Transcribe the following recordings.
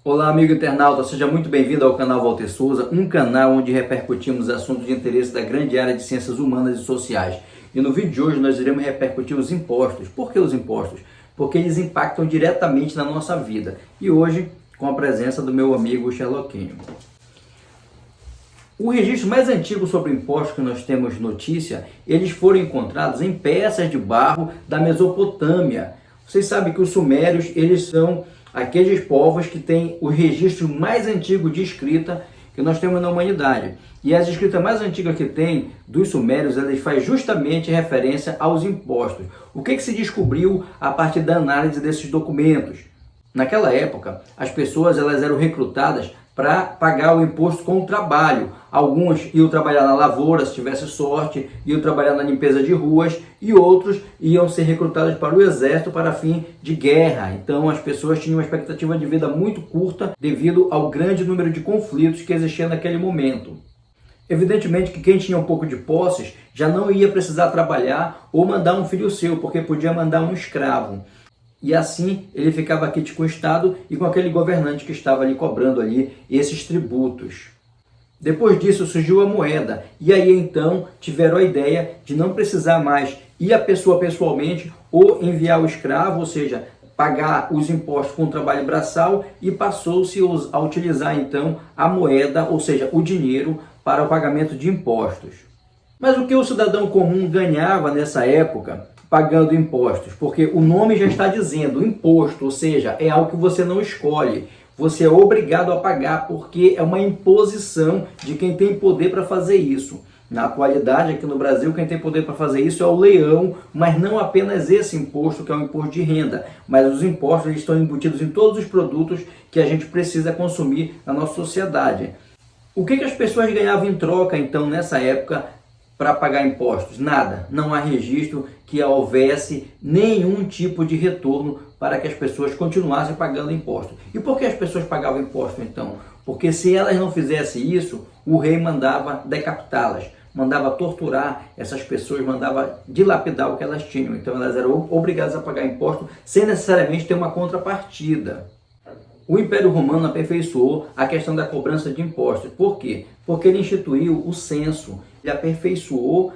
Olá, amigo internauta, seja muito bem-vindo ao canal Walter Souza, um canal onde repercutimos assuntos de interesse da grande área de ciências humanas e sociais. E no vídeo de hoje nós iremos repercutir os impostos. Por que os impostos? Porque eles impactam diretamente na nossa vida. E hoje, com a presença do meu amigo Sherlockinho. O registro mais antigo sobre impostos que nós temos notícia, eles foram encontrados em peças de barro da Mesopotâmia. Vocês sabem que os sumérios, eles são aqueles povos que têm o registro mais antigo de escrita que nós temos na humanidade. E as escritas mais antigas que tem dos sumérios, elas faz justamente referência aos impostos. O que se descobriu a partir da análise desses documentos? Naquela época, as pessoas elas eram recrutadas para pagar o imposto com o trabalho. Alguns iam trabalhar na lavoura, se tivesse sorte, iam trabalhar na limpeza de ruas, e outros iam ser recrutados para o exército para fim de guerra. Então as pessoas tinham uma expectativa de vida muito curta devido ao grande número de conflitos que existia naquele momento. Evidentemente que quem tinha um pouco de posses já não ia precisar trabalhar ou mandar um filho seu, porque podia mandar um escravo. E assim ele ficava quite com o Estado e com aquele governante que estava ali cobrando ali esses tributos. Depois disso surgiu a moeda, e aí então tiveram a ideia de não precisar mais ir a pessoa pessoalmente ou enviar o escravo, ou seja, pagar os impostos com o trabalho braçal, e passou-se a utilizar então a moeda, ou seja, o dinheiro para o pagamento de impostos. Mas o que o cidadão comum ganhava nessa época pagando impostos? Porque o nome já está dizendo imposto, ou seja, é algo que você não escolhe. Você é obrigado a pagar porque é uma imposição de quem tem poder para fazer isso. Na atualidade, aqui no Brasil, quem tem poder para fazer isso é o leão, mas não apenas esse imposto, que é o imposto de renda, mas os impostos eles estão embutidos em todos os produtos que a gente precisa consumir na nossa sociedade. O que as pessoas ganhavam em troca, então, nessa época, para pagar impostos? Nada. Não há registro que houvesse nenhum tipo de retorno para que as pessoas continuassem pagando impostos. E por que as pessoas pagavam imposto, então? Porque se elas não fizessem isso, o rei mandava decapitá-las, mandava torturar essas pessoas, mandava dilapidar o que elas tinham. Então elas eram obrigadas a pagar imposto sem necessariamente ter uma contrapartida. O Império Romano aperfeiçoou a questão da cobrança de impostos. Por quê? Porque ele instituiu o censo, ele aperfeiçoou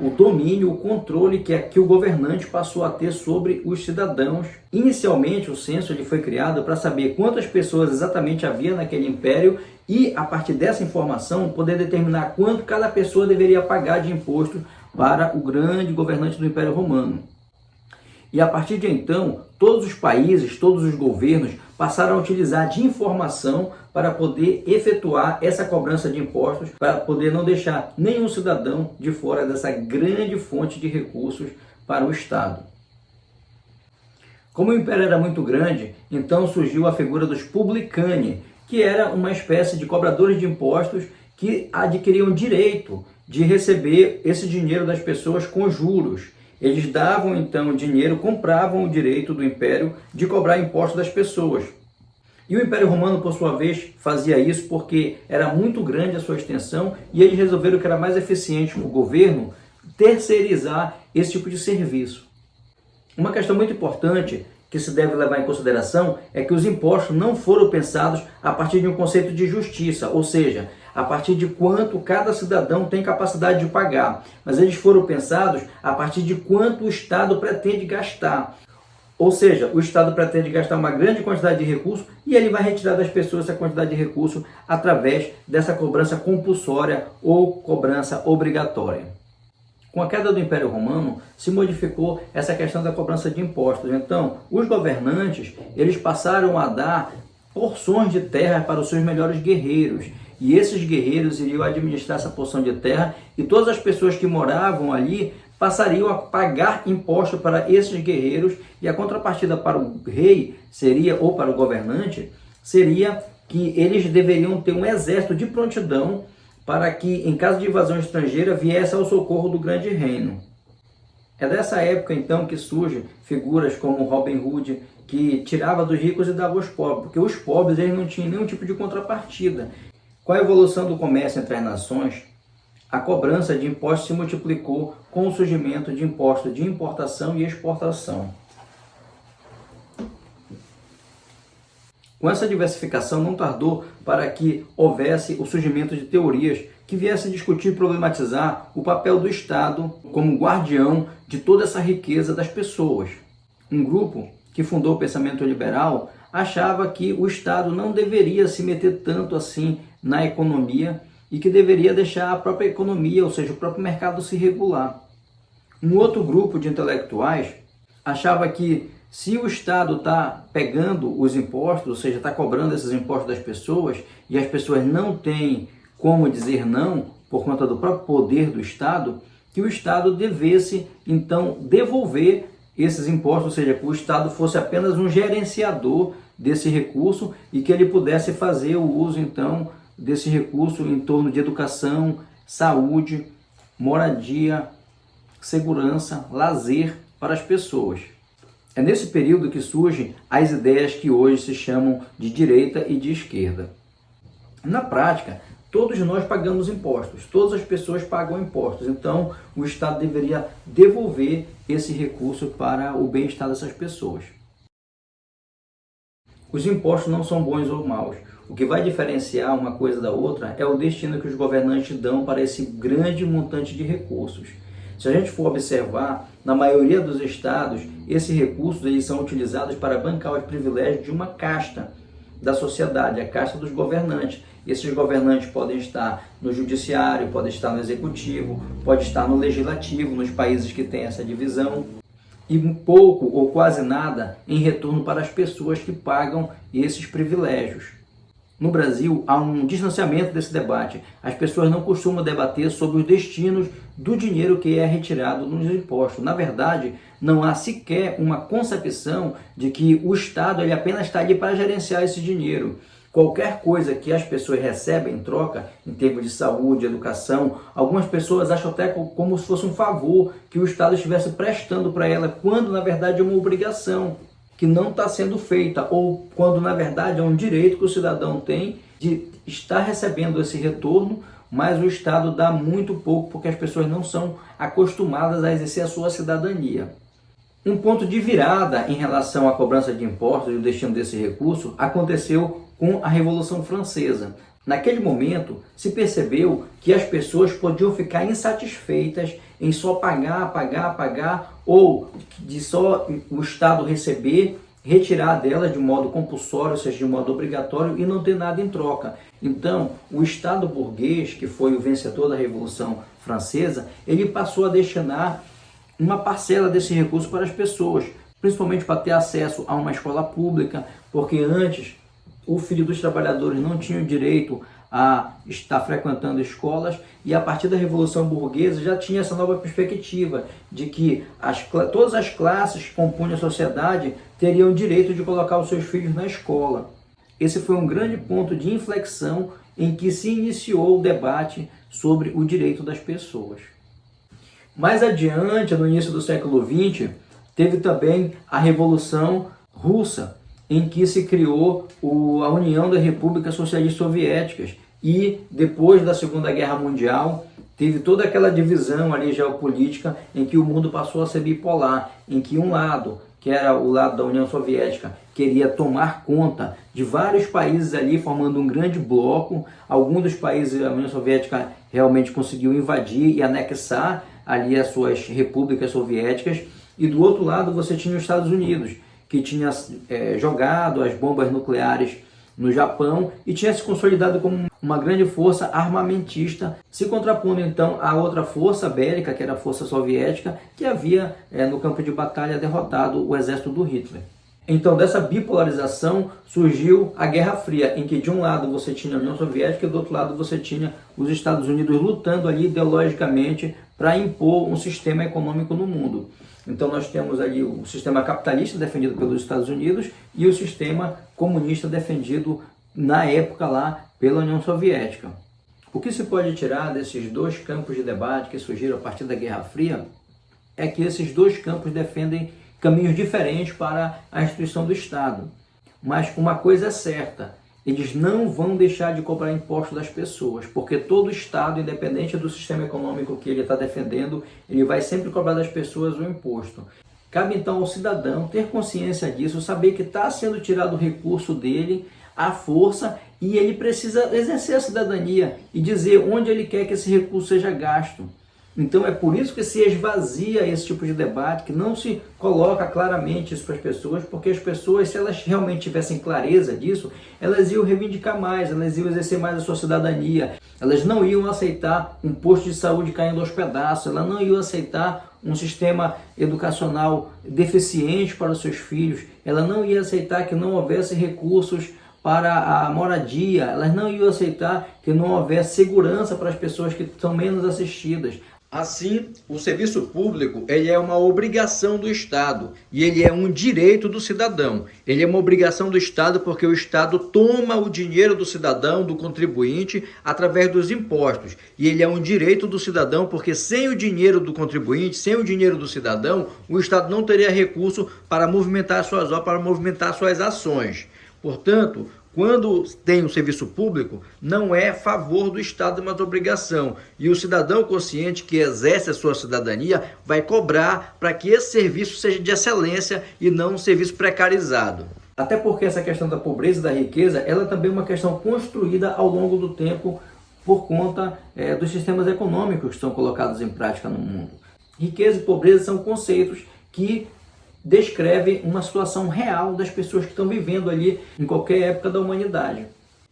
o domínio, o controle que o governante passou a ter sobre os cidadãos. Inicialmente, o censo ele foi criado para saber quantas pessoas exatamente havia naquele império e, a partir dessa informação, poder determinar quanto cada pessoa deveria pagar de imposto para o grande governante do Império Romano. E a partir de então, todos os países, todos os governos passaram a utilizar de informação para poder efetuar essa cobrança de impostos, para poder não deixar nenhum cidadão de fora dessa grande fonte de recursos para o Estado. Como o Império era muito grande, então surgiu a figura dos publicani, que era uma espécie de cobradores de impostos que adquiriam direito de receber esse dinheiro das pessoas com juros. Eles davam então dinheiro, compravam o direito do Império de cobrar impostos das pessoas. E o Império Romano, por sua vez, fazia isso porque era muito grande a sua extensão e eles resolveram que era mais eficiente para o governo terceirizar esse tipo de serviço. Uma questão muito importante que se deve levar em consideração é que os impostos não foram pensados a partir de um conceito de justiça, ou seja, a partir de quanto cada cidadão tem capacidade de pagar, mas eles foram pensados a partir de quanto o Estado pretende gastar. Ou seja, o Estado pretende gastar uma grande quantidade de recursos e ele vai retirar das pessoas essa quantidade de recursos através dessa cobrança compulsória ou cobrança obrigatória. Com a queda do Império Romano, se modificou essa questão da cobrança de impostos. Então, os governantes, eles passaram a dar porções de terra para os seus melhores guerreiros. E esses guerreiros iriam administrar essa porção de terra e todas as pessoas que moravam ali passariam a pagar imposto para esses guerreiros, e a contrapartida para o rei seria, ou para o governante, seria que eles deveriam ter um exército de prontidão para que, em caso de invasão estrangeira, viesse ao socorro do grande reino. É dessa época, então, que surgem figuras como Robin Hood, que tirava dos ricos e dava aos pobres, porque os pobres eles não tinham nenhum tipo de contrapartida. Com a evolução do comércio entre as nações, a cobrança de impostos se multiplicou com o surgimento de impostos de importação e exportação. Com essa diversificação, não tardou para que houvesse o surgimento de teorias que viessem discutir e problematizar o papel do Estado como guardião de toda essa riqueza das pessoas. Um grupo que fundou o pensamento liberal achava que o Estado não deveria se meter tanto assim na economia e que deveria deixar a própria economia, ou seja, o próprio mercado se regular. Um outro grupo de intelectuais achava que se o Estado está pegando os impostos, ou seja, está cobrando esses impostos das pessoas, e as pessoas não têm como dizer não por conta do próprio poder do Estado, que o Estado devesse, então, devolver esses impostos, ou seja, que o Estado fosse apenas um gerenciador desse recurso e que ele pudesse fazer o uso, então, desse recurso em torno de educação, saúde, moradia, segurança, lazer para as pessoas. É nesse período que surgem as ideias que hoje se chamam de direita e de esquerda. Na prática, todos nós pagamos impostos, todas as pessoas pagam impostos, então o Estado deveria devolver esse recurso para o bem-estar dessas pessoas. Os impostos não são bons ou maus. O que vai diferenciar uma coisa da outra é o destino que os governantes dão para esse grande montante de recursos. Se a gente for observar, na maioria dos estados, esses recursos eles são utilizados para bancar os privilégios de uma casta da sociedade, a casta dos governantes. Esses governantes podem estar no judiciário, podem estar no executivo, podem estar no legislativo, nos países que têm essa divisão, e pouco ou quase nada em retorno para as pessoas que pagam esses privilégios. No Brasil, há um distanciamento desse debate. As pessoas não costumam debater sobre os destinos do dinheiro que é retirado nos impostos. Na verdade, não há sequer uma concepção de que o Estado ele apenas está ali para gerenciar esse dinheiro. Qualquer coisa que as pessoas recebem em troca, em termos de saúde, educação, algumas pessoas acham até como se fosse um favor que o Estado estivesse prestando para ela, quando na verdade é uma obrigação que não está sendo feita, ou quando na verdade é um direito que o cidadão tem de estar recebendo esse retorno, mas o Estado dá muito pouco porque as pessoas não são acostumadas a exercer a sua cidadania. Um ponto de virada em relação à cobrança de impostos e o destino desse recurso aconteceu com a Revolução Francesa. Naquele momento, se percebeu que as pessoas podiam ficar insatisfeitas em só pagar, ou de só o Estado receber, retirar dela de modo compulsório, ou seja, de modo obrigatório, e não ter nada em troca. Então, o Estado burguês, que foi o vencedor da Revolução Francesa, ele passou a destinar uma parcela desse recurso para as pessoas, principalmente para ter acesso a uma escola pública, porque antes o filho dos trabalhadores não tinha o direito a estar frequentando escolas, e a partir da Revolução Burguesa já tinha essa nova perspectiva de que todas as classes que compunham a sociedade teriam o direito de colocar os seus filhos na escola. Esse foi um grande ponto de inflexão em que se iniciou o debate sobre o direito das pessoas. Mais adiante, no início do século XX, teve também a Revolução Russa, em que se criou a União das Repúblicas Socialistas Soviéticas, e depois da Segunda Guerra Mundial teve toda aquela divisão ali geopolítica em que o mundo passou a ser bipolar, em que um lado, que era o lado da União Soviética, queria tomar conta de vários países ali, formando um grande bloco. Alguns dos países da União Soviética realmente conseguiu invadir e anexar ali as suas repúblicas soviéticas, e do outro lado você tinha os Estados Unidos, que tinha jogado as bombas nucleares no Japão e tinha se consolidado como uma grande força armamentista, se contrapondo então à outra força bélica, que era a força soviética, que havia no campo de batalha derrotado o exército do Hitler. Então, dessa bipolarização surgiu a Guerra Fria, em que de um lado você tinha a União Soviética e do outro lado você tinha os Estados Unidos lutando ali ideologicamente para impor um sistema econômico no mundo. Então nós temos ali o sistema capitalista defendido pelos Estados Unidos e o sistema comunista defendido na época lá pela União Soviética. O que se pode tirar desses dois campos de debate que surgiram a partir da Guerra Fria é que esses dois campos defendem caminhos diferentes para a instituição do Estado. Mas uma coisa é certa, eles não vão deixar de cobrar impostos das pessoas, porque todo Estado, independente do sistema econômico que ele está defendendo, ele vai sempre cobrar das pessoas o imposto. Cabe então ao cidadão ter consciência disso, saber que está sendo tirado o recurso dele à força e ele precisa exercer a cidadania e dizer onde ele quer que esse recurso seja gasto. Então é por isso que se esvazia esse tipo de debate, que não se coloca claramente isso para as pessoas, porque as pessoas, se elas realmente tivessem clareza disso, elas iam reivindicar mais, elas iam exercer mais a sua cidadania, elas não iam aceitar um posto de saúde caindo aos pedaços, elas não iam aceitar um sistema educacional deficiente para os seus filhos, ela não ia aceitar que não houvesse recursos para a moradia, elas não iam aceitar que não houvesse segurança para as pessoas que são menos assistidas. Assim, o serviço público ele é uma obrigação do Estado e ele é um direito do cidadão. Ele é uma obrigação do Estado porque o Estado toma o dinheiro do cidadão, do contribuinte, através dos impostos. E ele é um direito do cidadão porque sem o dinheiro do contribuinte, sem o dinheiro do cidadão, o Estado não teria recurso para movimentar suas obras, para movimentar suas ações. Portanto, quando tem um serviço público, não é favor do Estado, mas obrigação. E o cidadão consciente que exerce a sua cidadania vai cobrar para que esse serviço seja de excelência e não um serviço precarizado. Até porque essa questão da pobreza e da riqueza, ela também é uma questão construída ao longo do tempo por conta dos sistemas econômicos que são colocados em prática no mundo. Riqueza e pobreza são conceitos que descreve uma situação real das pessoas que estão vivendo ali em qualquer época da humanidade.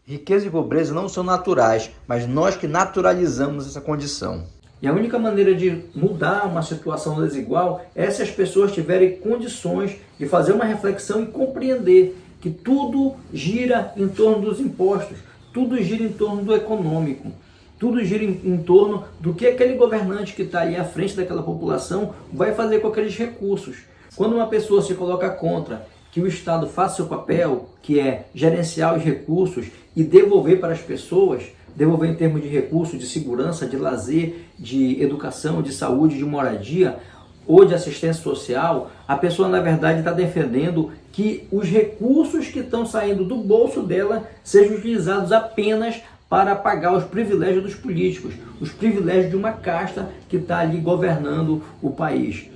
Riqueza e pobreza não são naturais, mas nós que naturalizamos essa condição. E a única maneira de mudar uma situação desigual é se as pessoas tiverem condições de fazer uma reflexão e compreender que tudo gira em torno dos impostos, tudo gira em torno do econômico. Tudo gira em torno do que aquele governante que está ali à frente daquela população vai fazer com aqueles recursos. Quando uma pessoa se coloca contra que o Estado faça seu papel, que é gerenciar os recursos e devolver para as pessoas, devolver em termos de recursos, de segurança, de lazer, de educação, de saúde, de moradia ou de assistência social, a pessoa na verdade está defendendo que os recursos que estão saindo do bolso dela sejam utilizados apenas para pagar os privilégios dos políticos, os privilégios de uma casta que está ali governando o país.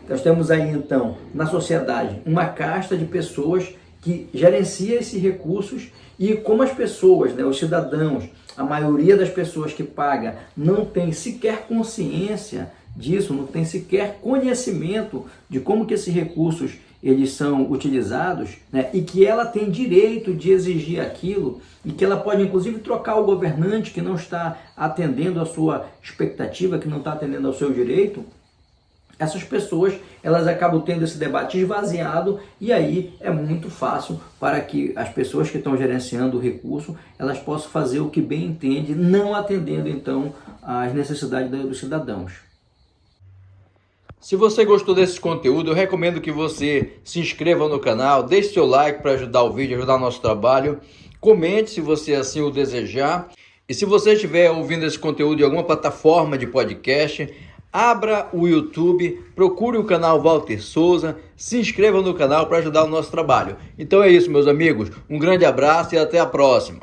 Nós temos aí então na sociedade uma casta de pessoas que gerencia esses recursos e como as pessoas, os cidadãos, a maioria das pessoas que paga não tem sequer consciência disso, não tem sequer conhecimento de como que esses recursos eles são utilizados, e que ela tem direito de exigir aquilo e que ela pode inclusive trocar o governante que não está atendendo a sua expectativa, que não está atendendo ao seu direito. Essas pessoas, elas acabam tendo esse debate esvaziado e aí é muito fácil para que as pessoas que estão gerenciando o recurso, elas possam fazer o que bem entende, não atendendo então às necessidades dos cidadãos. Se você gostou desse conteúdo, eu recomendo que você se inscreva no canal, deixe seu like para ajudar o vídeo, ajudar o nosso trabalho, comente se você assim o desejar e se você estiver ouvindo esse conteúdo em alguma plataforma de podcast, abra o YouTube, procure o canal Walter Souza, se inscreva no canal para ajudar o nosso trabalho. Então é isso, meus amigos. Um grande abraço e até a próxima.